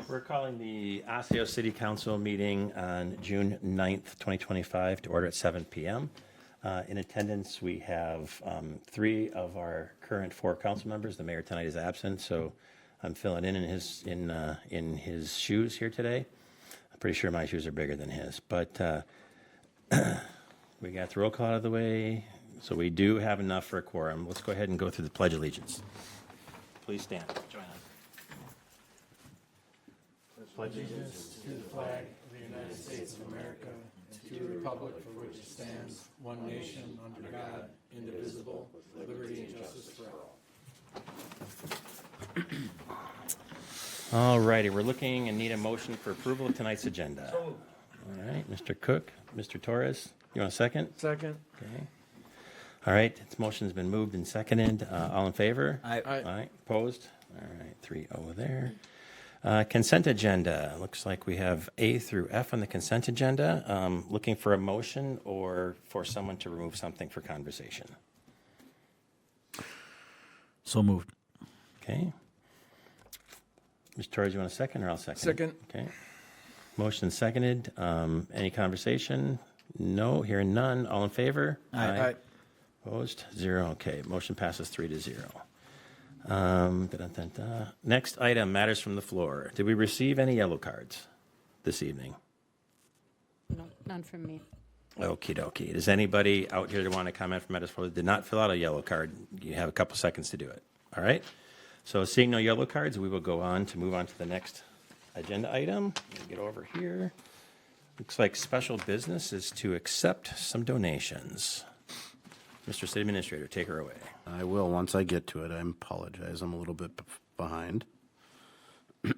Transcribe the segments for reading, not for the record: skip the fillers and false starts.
We're calling the Osseo City Council meeting on June 9th, 2025 to order at 7 p.m. In attendance, we have 3 of our current 4 council members. The mayor tonight is absent, so I'm filling in his shoes here today. I'm pretty sure my shoes are bigger than his, but we got the roll call out of the way, so we do have enough for a quorum. Let's go ahead and go through the Pledge of Allegiance. Please stand. Join us. Pledge allegiance to the flag of the United States of America and to the republic for which it stands, one nation, under God, indivisible, with liberty and justice for all. All righty, we're looking and need a motion for approval of tonight's agenda. All right, Mr. Cook, Mr. Torres, you want a second? Second. Okay. All right, this motion's been moved and seconded. All in favor? Aye. Aye. Opposed? All right, 3-0 there. Consent agenda. Looks like we have A through F on the consent agenda. Looking for a motion or for someone to remove something for conversation. So moved. Okay. Mr. Torres, you want a second or I'll second? Second. Okay. Motion seconded. Any conversation? No. Hearing none. All in favor? Aye. Opposed? 0. Okay. Motion passes 3-0. Next item, matters from the floor. Did we receive any yellow cards this evening? No, none from me. Okie dokie. Does anybody out here that want to comment from matters from the floor that did not fill out a yellow card? You have a couple seconds to do it. All right. So seeing no yellow cards, we will go on to move on to the next agenda item. Let me get over here. Looks like special business is to accept some donations. Mr. City Administrator, take her away. I will once I get to it. I apologize. I'm a little bit behind. So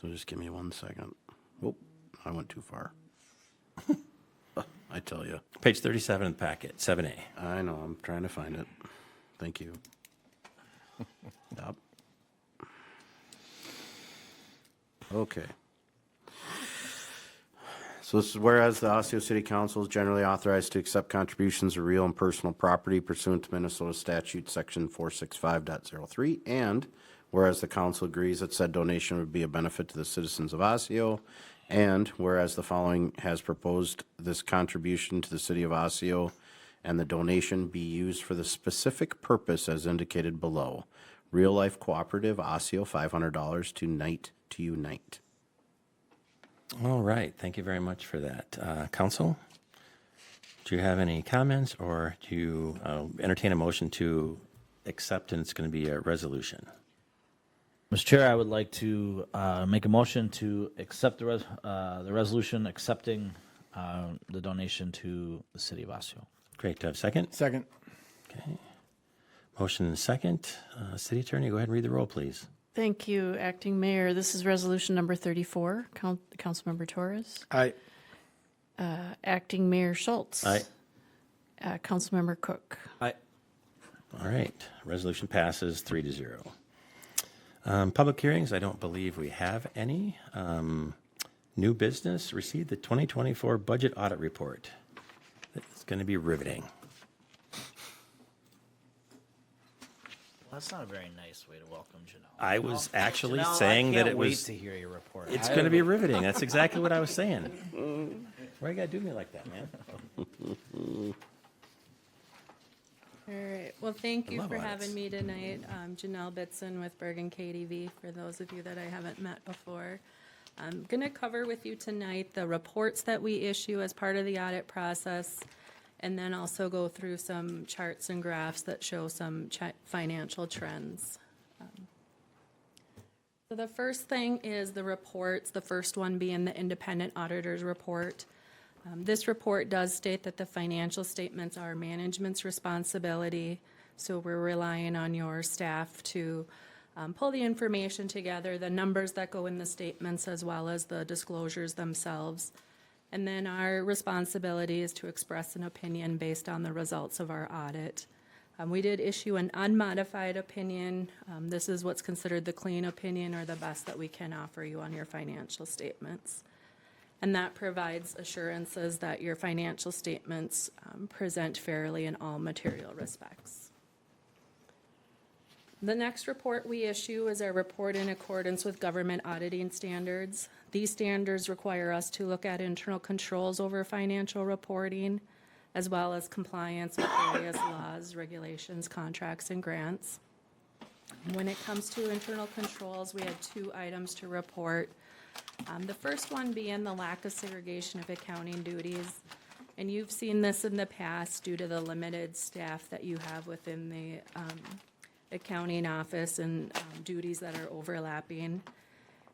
just give me 1 second. Oh, I went too far. I tell you. Page 37 in the packet, 7A. I know. I'm trying to find it. Thank you. Stop. Okay. So this is whereas the Osseo City Council is generally authorized to accept contributions of real and personal property pursuant to Minnesota statute section 465.03, and whereas the council agrees that said donation would be a benefit to the citizens of Osseo, and whereas the following has proposed this contribution to the city of Osseo and the donation be used for the specific purpose as indicated below. Real Life Cooperative, Osseo, $500 to Night to Unite. All right, thank you very much for that. Council, do you have any comments or do you entertain a motion to accept, and it's going to be a resolution? Mr. Chair, I would like to make a motion to accept the resolution accepting the donation to the city of Osseo. Great, do I have a second? Second. Okay. Motion and second. City Attorney, go ahead and read the roll, please. Thank you, Acting Mayor. This is resolution number 34. Councilmember Torres. Aye. Acting Mayor Schultz. Aye. Councilmember Cook. Aye. All right, resolution passes 3-0. Public hearings, I don't believe we have any. New business, received the 2024 budget audit report. It's going to be riveting. Well, that's not a very nice way to welcome Janelle. I was actually Janelle, saying that it wait was. to hear your report. It's going to be riveting. That's exactly what I was saying. Why you got to do me like that, man? All right. Well, thank you love for audits. having me tonight. Janelle Bitson with Bergen KDV, for those of you that I haven't met before. I'm going to cover with you tonight the reports that we issue as part of the audit process, and then also go through some charts and graphs that show some financial trends. So the first thing is the reports, the first one being the independent auditor's report. This report does state that the financial statements are management's responsibility, so we're relying on your staff to pull the information together, the numbers that go in the statements as well as the disclosures themselves. And then our responsibility is to express an opinion based on the results of our audit. We did issue an unmodified opinion. This is what's considered the clean opinion, or the best that we can offer you on your financial statements. And that provides assurances that your financial statements present fairly in all material respects. The next report we issue is our report in accordance with government auditing standards. These standards require us to look at internal controls over financial reporting, as well as compliance with various laws, regulations, contracts, and grants. When it comes to internal controls, we had 2 items to report. The first one being the lack of segregation of accounting duties. And you've seen this in the past due to the limited staff that you have within the accounting office and duties that are overlapping.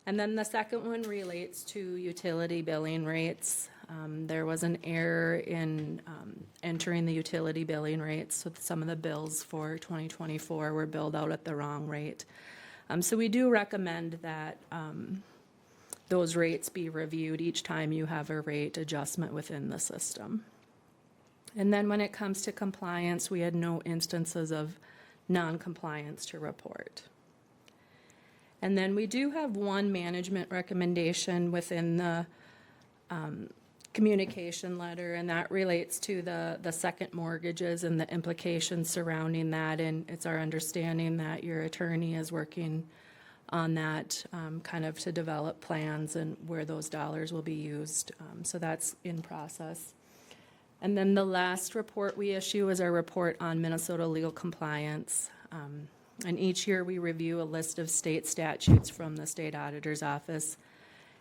And then the second one relates to utility billing rates. There was an error in entering the utility billing rates, so some of the bills for 2024 were billed out at the wrong rate. So we do recommend that those rates be reviewed each time you have a rate adjustment within the system. And then when it comes to compliance, we had no instances of non-compliance to report. And then we do have one management recommendation within the communication letter, and that relates to the second mortgages and the implications surrounding that. And it's our understanding that your attorney is working on that kind of to develop plans and where those dollars will be used. So that's in process. And then the last report we issue is our report on Minnesota legal compliance. And each year we review a list of state statutes from the state auditor's office.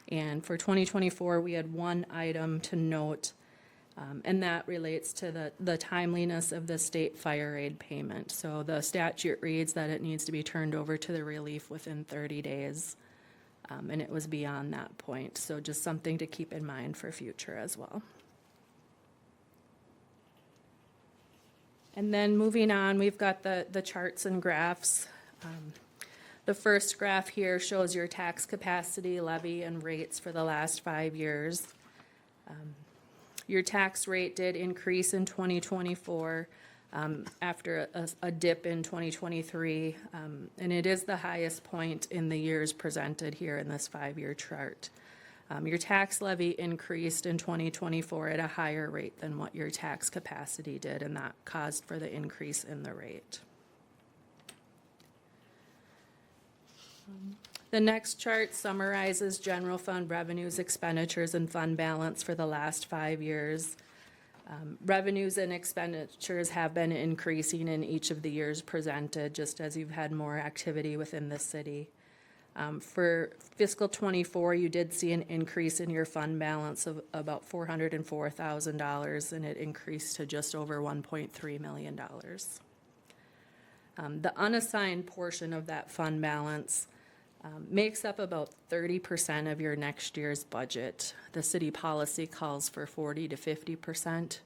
And for 2024, we had one item to note, and that relates to the timeliness of the state fire aid payment. So the statute reads that it needs to be turned over to the relief within 30 days, and it was beyond that point. So just something to keep in mind for future as well. And then moving on, we've got the charts and graphs. The first graph here shows your tax capacity, levy, and rates for the last 5 years. Your tax rate did increase in 2024 after a dip in 2023, and it is the highest point in the years presented here in this 5-year chart. Your tax levy increased in 2024 at a higher rate than what your tax capacity did, and that caused for the increase in the rate. The next chart summarizes general fund revenues, expenditures, and fund balance for the last 5 years. Revenues and expenditures have been increasing in each of the years presented, just as you've had more activity within the city. For fiscal '24, you did see an increase in your fund balance of about $404,000, and it increased to just over $1.3 million. The unassigned portion of that fund balance makes up about 30% of your next year's budget. The city policy calls for 40 to 50%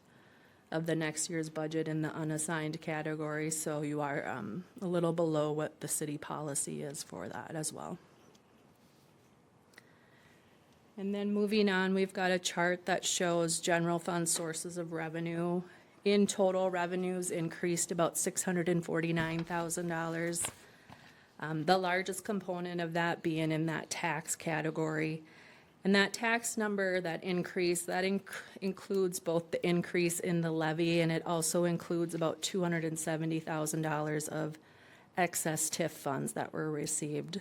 of the next year's budget in the unassigned category, so you are a little below what the city policy is for that as well. And then moving on, we've got a chart that shows general fund sources of revenue. In total, revenues increased about $649,000. The largest component of that being in that tax category. And that tax number, that increase, that includes both the increase in the levy, and it also includes about $270,000 of excess TIF funds that were received.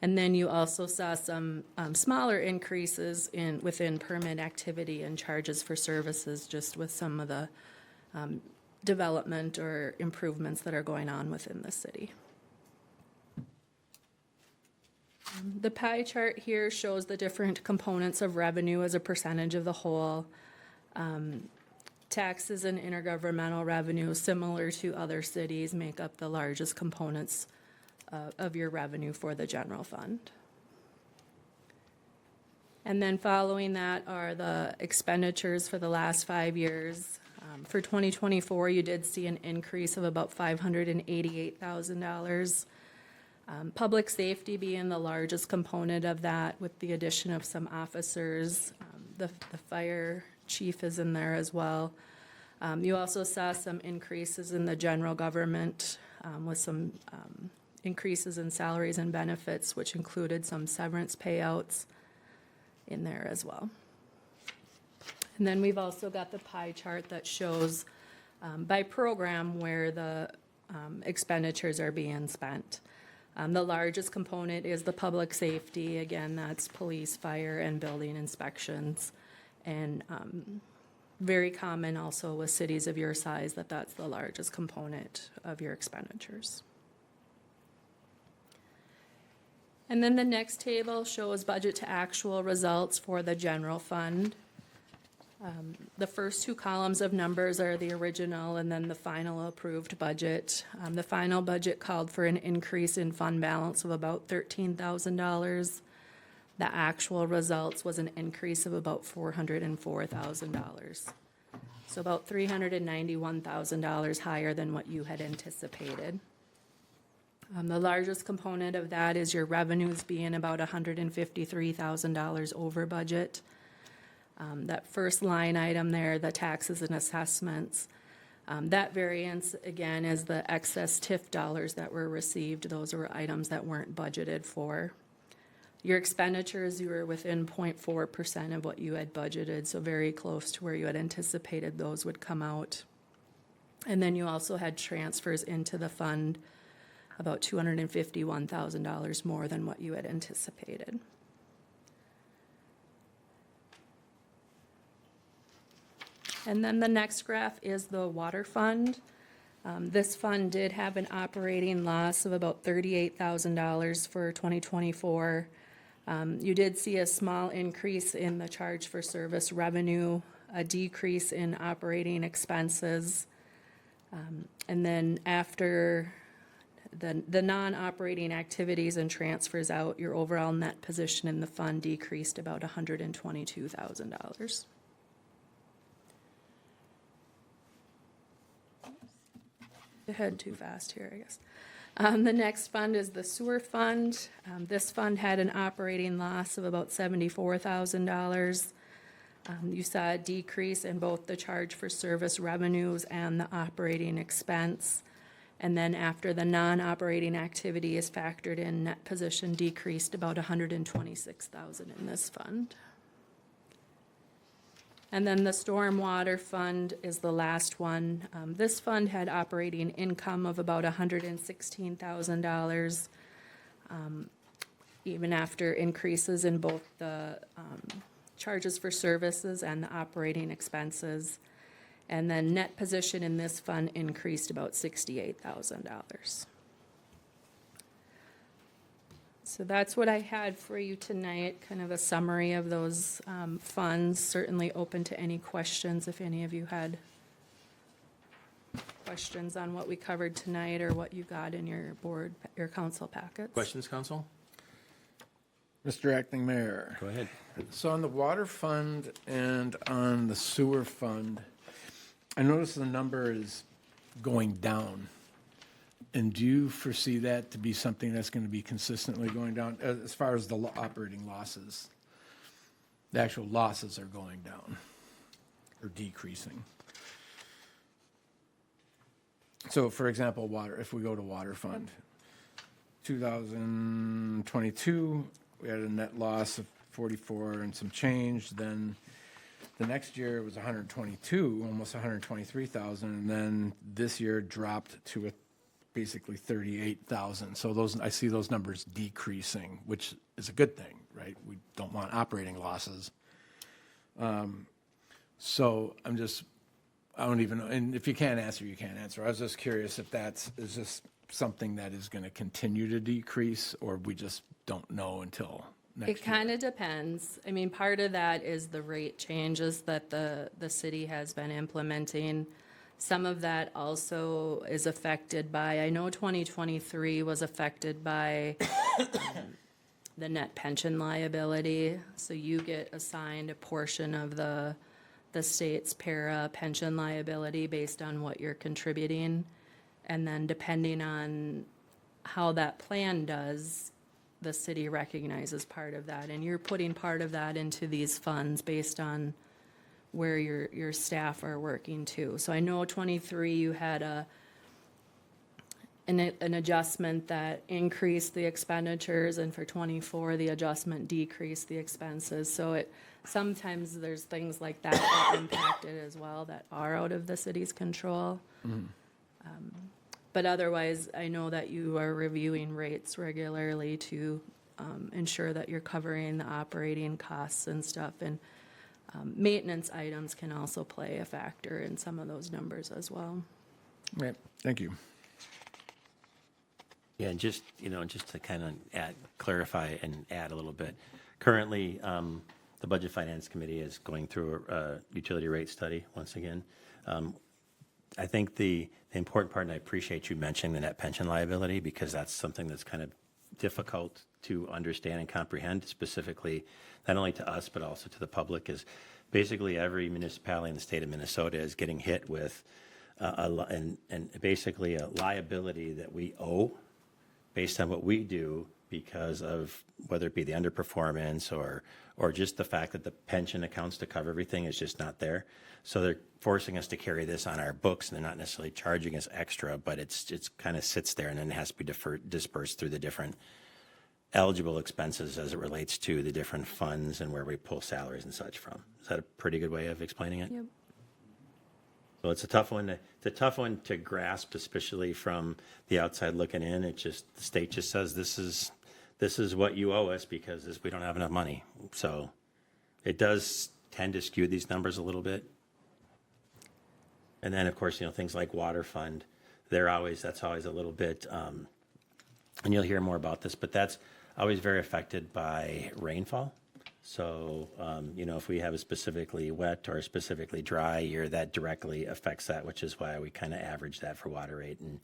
And then you also saw some smaller increases within permit activity and charges for services, just with some of the development or improvements that are going on within the city. The pie chart here shows the different components of revenue as a percentage of the whole. Taxes and intergovernmental revenue, similar to other cities, make up the largest components of your revenue for the general fund. And then following that are the expenditures for the last 5 years. For 2024, you did see an increase of about $588,000. Public safety being the largest component of that, with the addition of some officers. The fire chief is in there as well. You also saw some increases in the general government with some increases in salaries and benefits, which included some severance payouts in there as well. And then we've also got the pie chart that shows by program where the expenditures are being spent. The largest component is the public safety. Again, that's police, fire, and building inspections. And very common also with cities of your size that that's the largest component of your expenditures. And then the next table shows budget to actual results for the general fund. The first two columns of numbers are the original and then the final approved budget. The final budget called for an increase in fund balance of about $13,000. The actual results was an increase of about $404,000. So about $391,000 higher than what you had anticipated. The largest component of that is your revenues being about $153,000 over budget. That first line item there, the taxes and assessments, that variance, again, is the excess TIF dollars that were received. Those were items that weren't budgeted for. Your expenditures, you were within 0.4% of what you had budgeted, so very close to where you had anticipated those would come out. And then you also had transfers into the fund, about $251,000 more than what you had anticipated. And then the next graph is the water fund. This fund did have an operating loss of about $38,000 for 2024. You did see a small increase in the charge for service revenue, a decrease in operating expenses. And then after the non-operating activities and transfers out, your overall net position in the fund decreased about $122,000. Ahead too fast here, I guess. The next fund is the sewer fund. This fund had an operating loss of about $74,000. You saw a decrease in both the charge for service revenues and the operating expense. And then after the non-operating activity is factored in, net position decreased about $126,000 in this fund. And then the stormwater fund is the last one. This fund had operating income of about $116,000, even after increases in both the charges for services and the operating expenses. And then net position in this fund increased about $68,000. So that's what I had for you tonight, kind of a summary of those funds. Certainly open to any questions if any of you had questions on what we covered tonight or what you got in your council packets. Questions, council? Mr. Acting Mayor. Go ahead. So on the water fund and on the sewer fund, I noticed the number is going down. And do you foresee that to be something that's going to be consistently going down as far as the operating losses? The actual losses are going down or decreasing. So for example, if we go to water fund, 2022, we had a net loss of 44 and some change. Then the next year it was 122, almost 123,000. And then this year dropped to basically 38,000. So I see those numbers decreasing, which is a good thing, right? We don't want operating losses. So I don't even know. And if you can't answer, you can't answer. I was just curious if is this something that is going to continue to decrease, or we just don't know until next year? It kind of depends. I mean, part of that is the rate changes that the city has been implementing. Some of that also is affected by, I know 2023 was affected by the net pension liability. So you get assigned a portion of the state's para pension liability based on what you're contributing. And then depending on how that plan does, the city recognizes part of that. And you're putting part of that into these funds based on where your staff are working too. So I know 23 you had an adjustment that increased the expenditures, and for 24 the adjustment decreased the expenses. So sometimes there's things like that that impact it as well that are out of the city's control. But otherwise, I know that you are reviewing rates regularly to ensure that you're covering the operating costs and stuff. And maintenance items can also play a factor in some of those numbers as well. Right, thank you. Yeah, and just, just to kind of clarify and add a little bit. Currently, the Budget Finance Committee is going through a utility rate study once again. I think the important part, and I appreciate you mentioning the net pension liability, because that's something that's kind of difficult to understand and comprehend, specifically, not only to us, but also to the public, is basically every municipality in the state of Minnesota is getting hit with basically a liability that we owe based on what we do because of whether it be the underperformance or just the fact that the pension accounts to cover everything is just not there. So they're forcing us to carry this on our books, and they're not necessarily charging us extra, but it's kind of sits there and then it has to be dispersed through the different eligible expenses as it relates to the different funds and where we pull salaries and such from. Is that a pretty good way of explaining it? Yep. So it's a tough one. It's a tough one to grasp, especially from the outside looking in. The state just says this is what you owe us because we don't have enough money. So it does tend to skew these numbers a little bit. And then, of course, things like water fund, that's always a little bit, and you'll hear more about this, but that's always very affected by rainfall. So, if we have a specifically wet or a specifically dry year, that directly affects that, which is why we kind of average that for water rate. And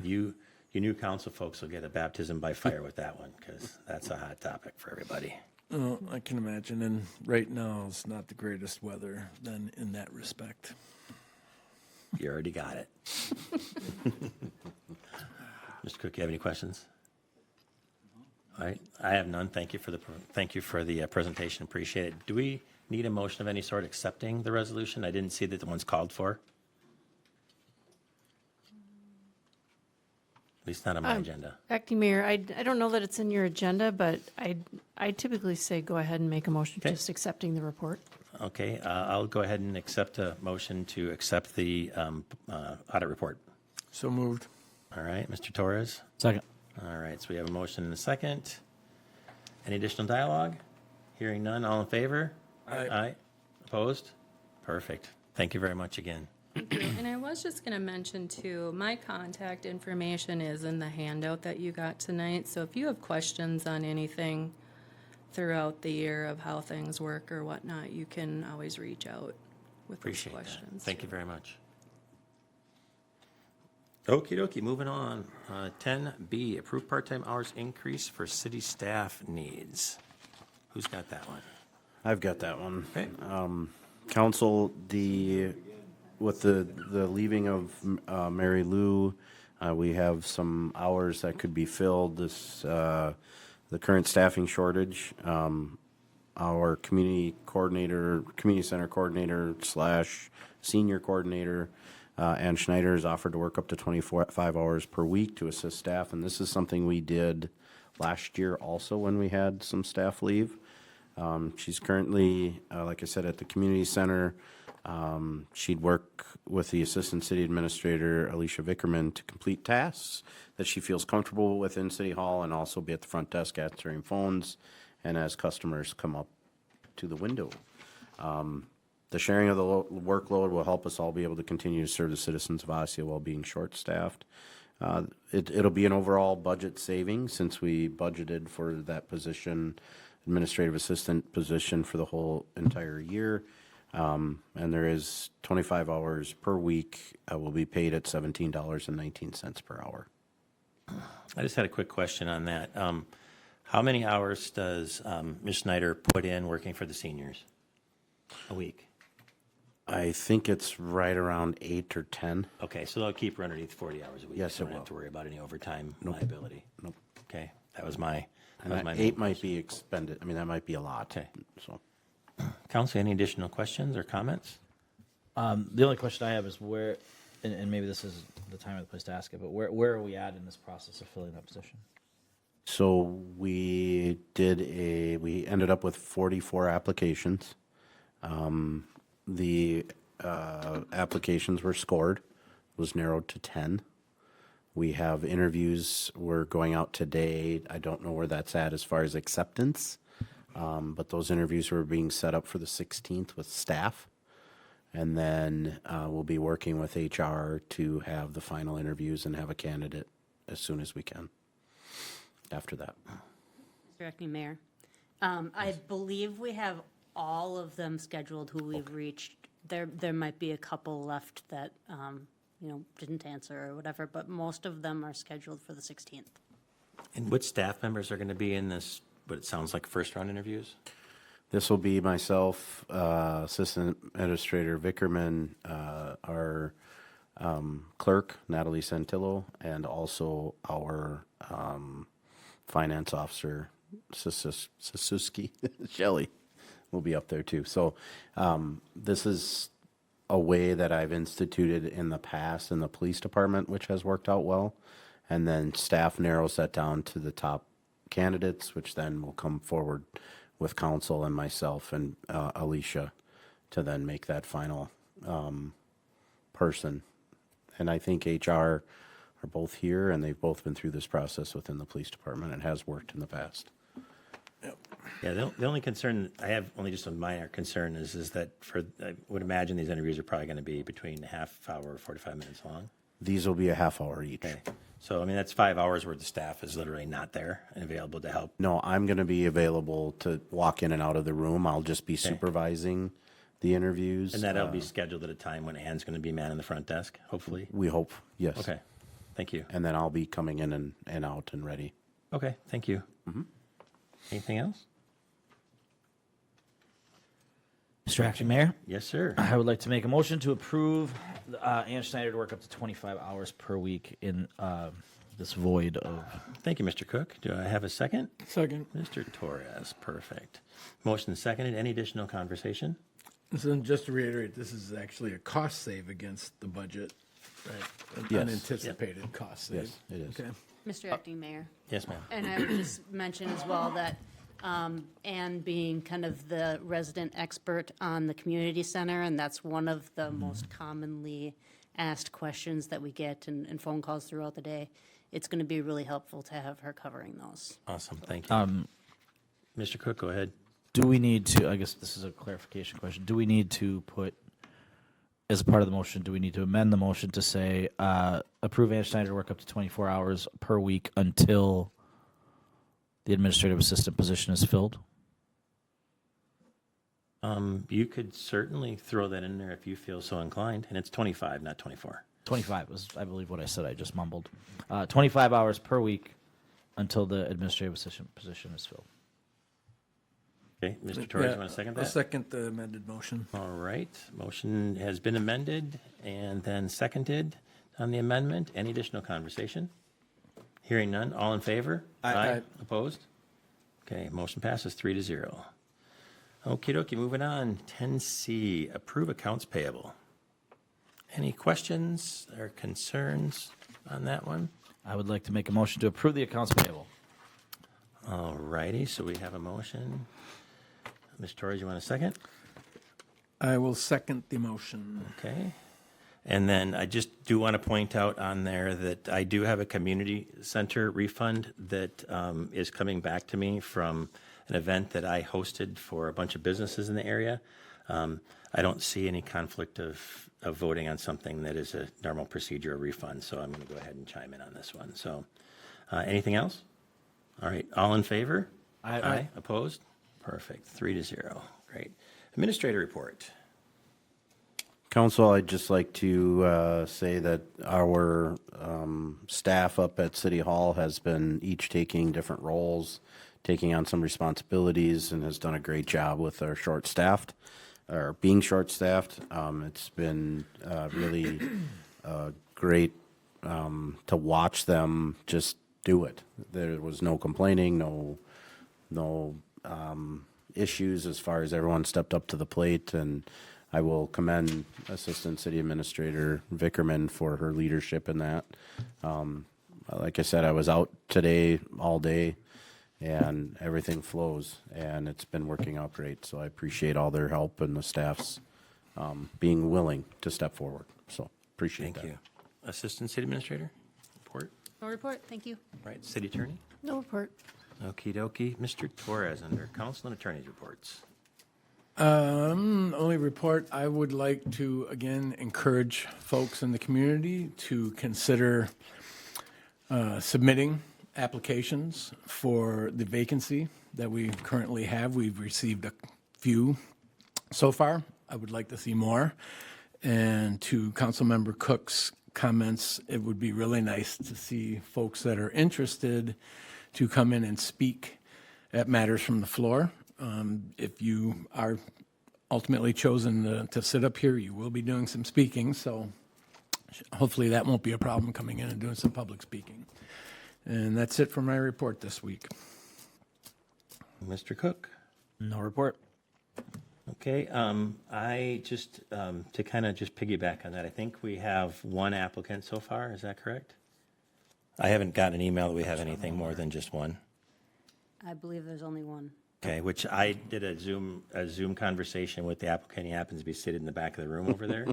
you new council folks will get a baptism by fire with that one, because that's a hot topic for everybody. Oh, I can imagine, and right now it's not the greatest weather then in that respect. You already got it. Mr. Cook, you have any questions? All right, I have none. Thank you for the presentation. Appreciate it. Do we need a motion of any sort accepting the resolution? I didn't see that the one's called for. At least not on my agenda. Acting Mayor, I don't know that it's in your agenda, but I typically say go ahead and make a motion Okay. just accepting the report. Okay, I'll go ahead and accept a motion to accept the audit report. So moved. All right, Mr. Torres. Second. All right, so we have a motion and a second. Any additional dialogue? Hearing none, all in favor? Aye. Aye. Opposed? Perfect. Thank you very much again. And I was just going to mention too, my contact information is in the handout that you got tonight. So if you have questions on anything throughout the year of how things work or whatnot, you can always reach out with those Appreciate that. questions. Thank you very much. Okie dokie, moving on. 10B, approved part-time hours increase for city staff needs. Who's got that one? I've got that one. Okay. Council, with the leaving of Mary Lou, we have some hours that could be filled. The current staffing shortage. Our community center coordinator / senior coordinator, Ann Schneider, is offered to work up to 25 hours per week to assist staff, and this is something we did last year also when we had some staff leave. She's currently, like I said, at the community center. She'd work with the assistant city administrator, Alicia Vickerman, to complete tasks that she feels comfortable with in City Hall, and also be at the front desk answering phones and as customers come up to the window. The sharing of the workload will help us all be able to continue to serve the citizens of Osseo while being short-staffed. It'll be an overall budget saving, since we budgeted for that position, administrative assistant position, for the whole entire year. And there is 25 hours per week, will be paid at $17.19 per hour. I just had a quick question on that. How many hours does Ms. Schneider put in working for the seniors a week? I think it's right around 8 or 10. Okay, so they'll keep her underneath 40 hours a week. Yes, You it don't have will. to worry about any overtime liability. Nope. Okay, that was my And main 8 might be expended. I mean, that might be a lot. Okay. So. Council, any additional questions or comments? The only question I have is where, and maybe this is the time or the place to ask it, but where are we at in this process of filling that position? So we ended up with 44 applications. The applications were scored, was narrowed to 10. We have interviews. We're going out today. I don't know where that's at as far as acceptance, but those interviews were being set up for the 16th with staff. And then we'll be working with HR to have the final interviews and have a candidate as soon as we can after that. Mr. Acting Mayor, I believe we have all of them scheduled who we've reached. There might be a couple left that, didn't answer or whatever, but most of them are scheduled for the 16th. And which staff members are going to be in this, what it sounds like first round interviews? This will be myself, Assistant Administrator Vickerman, our clerk, Natalie Santillo, and also our finance officer, Sasuski, Shelley, will be up there too. So this is a way that I've instituted in the past in the police department, which has worked out well. And then staff narrows that down to the top candidates, which then will come forward with council and myself and Alicia to then make that final person. And I think HR are both here, and they've both been through this process within the police department. It has worked in the past. Yeah, the only concern, I have only just a minor concern is that I would imagine these interviews are probably going to be between a half hour, 45 minutes long. These will be a half hour each. Okay. So, I mean, that's 5 hours where the staff is literally not there and available to help. No, I'm going to be available to walk in and out of the room. I'll just be supervising the interviews. And that'll be scheduled at a time when Ann's going to be manning the front desk, hopefully. We hope, yes. Okay, thank you. And then I'll be coming in and out and ready. Okay, thank you. Anything else? Mr. Acting Mayor, Yes, sir. I would like to make a motion to approve Ann Schneider to work up to 25 hours per week in this void of. Thank you, Mr. Cook. Do I have a second? Second. Mr. Torres, perfect. Motion seconded. Any additional conversation? So just to reiterate, this is actually a cost save against the budget, right? An Yes. unanticipated cost save. Yes, it is. Okay. Mr. Acting Mayor. Yes, ma'am. And I would just mention as well that Anne being kind of the resident expert on the community center, and that's one of the most commonly asked questions that we get and phone calls throughout the day. It's going to be really helpful to have her covering those. Awesome, thank you. Mr. Cook, go ahead. Do we need to, I guess this is a clarification question, do we need to put, as a part of the motion, do we need to amend the motion to say, approve Ann Schneider to work up to 24 hours per week until the administrative assistant position is filled? You could certainly throw that in there if you feel so inclined, and it's 25, not 24. 25 was, I believe, what I said. I just mumbled. 25 hours per week until the administrative assistant position is filled. Okay, Mr. Torres, Yeah, you want to second I'll that? second the amended motion. All right, motion has been amended and then seconded on the amendment. Any additional conversation? Hearing none, all in favor? Aye. Opposed? Okay, motion passes 3-0. Okie dokie, moving on. 10C, approve accounts payable. Any questions or concerns on that one? I would like to make a motion to approve the accounts payable. All righty, so we have a motion. Ms. Torres, you want a second? I will second the motion. Okay. And then I just do want to point out on there that I do have a community center refund that is coming back to me from an event that I hosted for a bunch of businesses in the area. I don't see any conflict of voting on something that is a normal procedure or refund, so I'm going to go ahead and chime in on this one. So anything else? All right, all in favor? Aye. Opposed? Perfect, 3-0. Great. Administrator report. Council, I'd just like to say that our staff up at City Hall has been each taking different roles, taking on some responsibilities, and has done a great job with our short-staffed, or being short-staffed. It's been really great to watch them just do it. There was no complaining, no issues as far as everyone stepped up to the plate, and I will commend Assistant City Administrator Vickerman for her leadership in that. Like I said, I was out today all day, and everything flows, and it's been working out great. So I appreciate all their help and the staff's being willing to step forward. So appreciate Thank that. you. Assistant City Administrator report. No report, thank you. Right, city attorney? No report. Okey dokey. Mr. Torres, under council and attorney's reports. Only report, I would like to, again, encourage folks in the community to consider submitting applications for the vacancy that we currently have. We've received a few so far. I would like to see more. And to Councilmember Cook's comments, it would be really nice to see folks that are interested to come in and speak at matters from the floor. If you are ultimately chosen to sit up here, you will be doing some speaking, so hopefully that won't be a problem coming in and doing some public speaking. And that's it for my report this week. Mr. Cook? No report. Okay, I just, to kind of just piggyback on that, I think we have one applicant so far, is that correct? I haven't gotten an email that we have anything more than just one. I believe there's only one. Okay, which I did a Zoom conversation with the applicant. He happens to be sitting in the back of the room over there.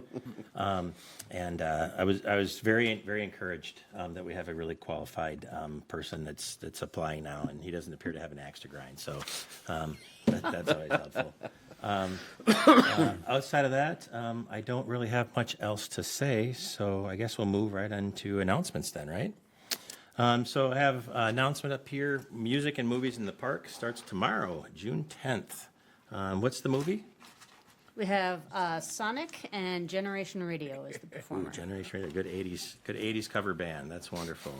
And I was very, very encouraged that we have a really qualified person that's applying now, and he doesn't appear to have an axe to grind, so that's always helpful. Outside of that, I don't really have much else to say, so I guess we'll move right on to announcements then, right? So I have an announcement up here. Music and Movies in the Park starts tomorrow, June 10th. What's the movie? We have Sonic and Generation Radio is the performer. Generation Radio, good 80s cover band. That's wonderful.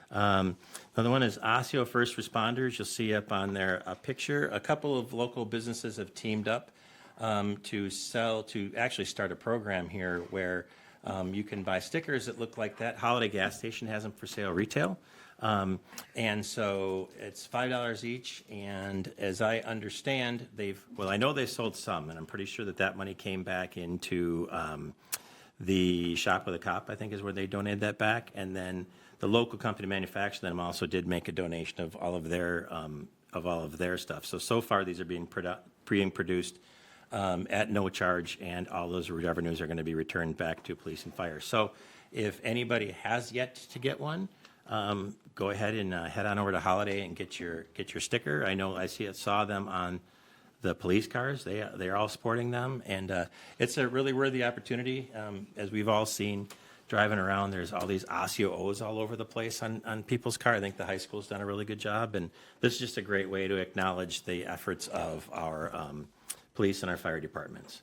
Another one is Osseo First Responders. You'll see up on there a picture. A couple of local businesses have teamed up to actually start a program here where you can buy stickers that look like that. Holiday Gas Station has them for sale retail. And so it's $5 each. And as I understand, I know they sold some, and I'm pretty sure that money came back into the Shop with a Cop, I think is where they donated that back. And then the local company manufacturing them also did make a donation of all of their stuff. So far these are being produced at no charge, and all those revenues are going to be returned back to police and fire. So if anybody has yet to get one, go ahead and head on over to Holiday and get your sticker. I know I saw them on the police cars. They're all sporting them, and it's a really worthy opportunity. As we've all seen driving around, there's all these Osseo O's all over the place on people's car. I think the high school's done a really good job, and this is just a great way to acknowledge the efforts of our police and our fire departments.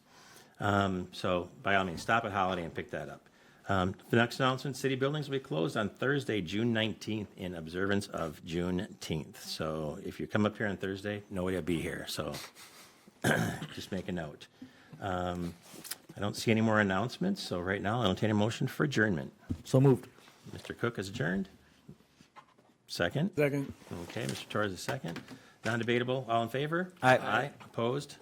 So by all means, stop at Holiday and pick that up. The next announcement, city buildings will be closed on Thursday, June 19th, in observance of Juneteenth. So if you come up here on Thursday, nobody will be here. So just make a note. I don't see any more announcements. So right now, I'll entertain a motion for adjournment. So moved. Mr. Cook is adjourned. Second. Second. Okay, Mr. Torres is second. Non-debatable. All in favor? Aye. Aye. Opposed?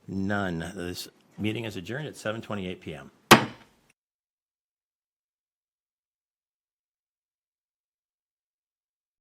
None. This meeting is adjourned at 7:28 PM.